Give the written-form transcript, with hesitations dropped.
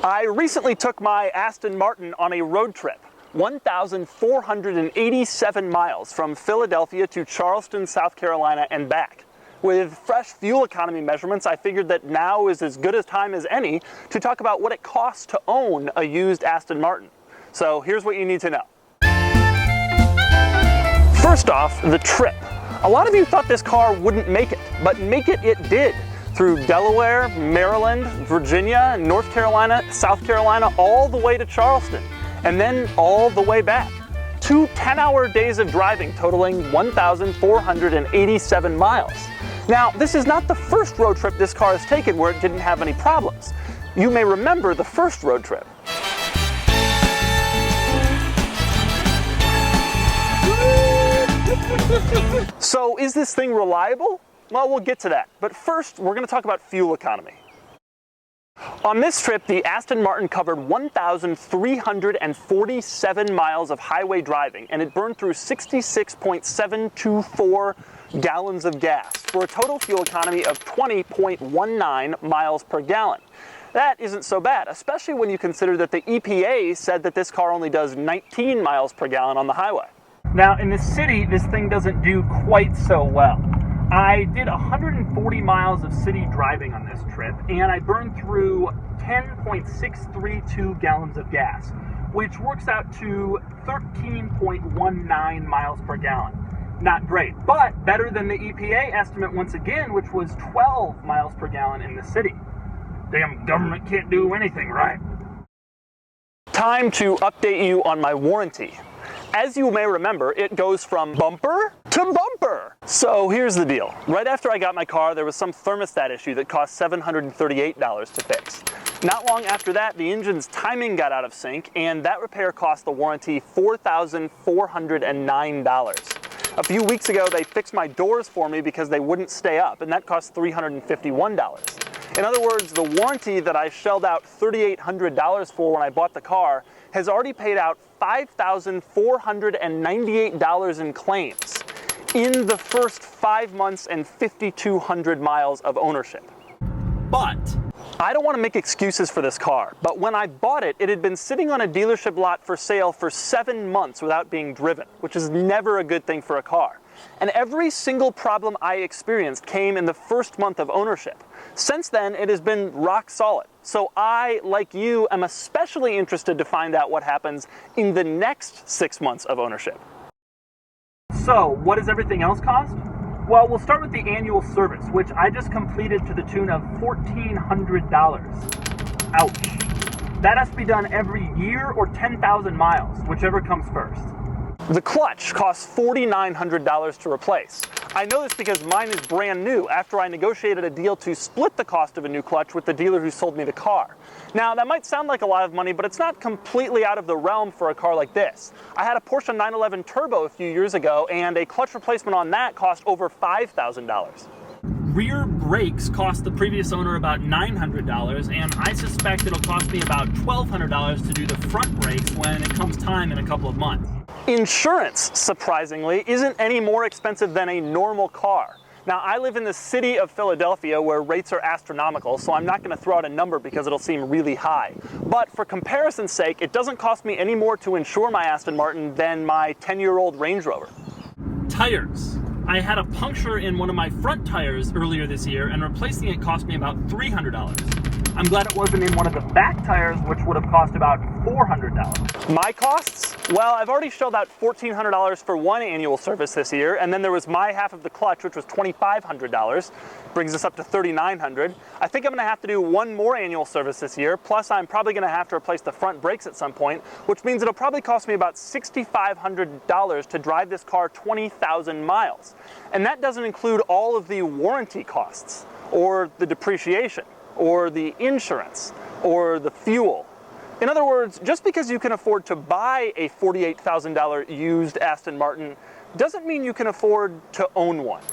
I recently took my Aston Martin on a road trip, 1,487 miles from Philadelphia to Charleston, South Carolina and back. With fresh fuel economy measurements, I figured that now is as good a time as any to talk about what it costs to own a used Aston Martin. So here's what you need to know. First off, the trip. A lot of you thought this car wouldn't make it, but make it did. Through Delaware, Maryland, Virginia, North Carolina, South Carolina, all the way to Charleston, and then all the way back. 2 10-hour days of driving totaling 1,487 miles. Now, this is not the first road trip this car has taken where it didn't have any problems. You may remember the first road trip. So, is this thing reliable? Well, we'll get to that. But first, we're going to talk about fuel economy. On this trip, the Aston Martin covered 1,347 miles of highway driving, and it burned through 66.724 gallons of gas for a total fuel economy of 20.19 miles per gallon. That isn't so bad, especially when you consider that the EPA said that this car only does 19 miles per gallon on the highway. Now, in the city, this thing doesn't do quite so well. I did 140 miles of city driving on this trip, and I burned through 10.632 gallons of gas, which works out to 13.19 miles per gallon. Not great, but better than the EPA estimate once again, which was 12 miles per gallon in the city. Damn government can't do anything right. Time to update you on my warranty. As you may remember, it goes from bumper to bumper. So here's the deal. Right after I got my car, there was some thermostat issue that cost $738 to fix. Not long after that, the engine's timing got out of sync, and that repair cost the warranty $4,409. A few weeks ago, they fixed my doors for me because they wouldn't stay up, and that cost $351. In other words, the warranty that I shelled out $3,800 for when I bought the car has already paid out $5,498 in claims in the first 5 months and 5,200 miles of ownership. But I don't want to make excuses for this car, but when I bought it, it had been sitting on a dealership lot for sale for 7 months without being driven, which is never a good thing for a car. And every single problem I experienced came in the first month of ownership. Since then, it has been rock solid. So I, like you, am especially interested to find out what happens in the next 6 months of ownership. So, what does everything else cost? Well, we'll start with the annual service, which I just completed to the tune of $1,400. Ouch. That has to be done every year or 10,000 miles, whichever comes first. The clutch costs $4,900 to replace. I know this because mine is brand new after I negotiated a deal to split the cost of a new clutch with the dealer who sold me the car. Now, that might sound like a lot of money, but it's not completely out of the realm for a car like this. I had a Porsche 911 Turbo a few years ago, and a clutch replacement on that cost over $5,000. Rear brakes cost the previous owner about $900, and I suspect it'll cost me about $1,200 to do the front brakes when it comes time in a couple of months. Insurance, surprisingly, isn't any more expensive than a normal car. Now, I live in the city of Philadelphia where rates are astronomical, so I'm not going to throw out a number because it'll seem really high. But for comparison's sake, it doesn't cost me any more to insure my Aston Martin than my 10-year-old Range Rover. Tires. I had a puncture in one of my front tires earlier this year, and replacing it cost me about $300. I'm glad it wasn't in one of the back tires, which would have cost about $400. My costs? Well, I've already shelled out $1,400 for one annual service this year, and then there was my half of the clutch, which was $2,500. Brings us up to $3,900. I think I'm going to have to do one more annual service this year, plus I'm probably going to have to replace the front brakes at some point, which means it'll probably cost me about $6,500 to drive this car 20,000 miles. And that doesn't include all of the warranty costs, or the depreciation, or the insurance, or the fuel. In other words, just because you can afford to buy a $48,000 used Aston Martin doesn't mean you can afford to own one.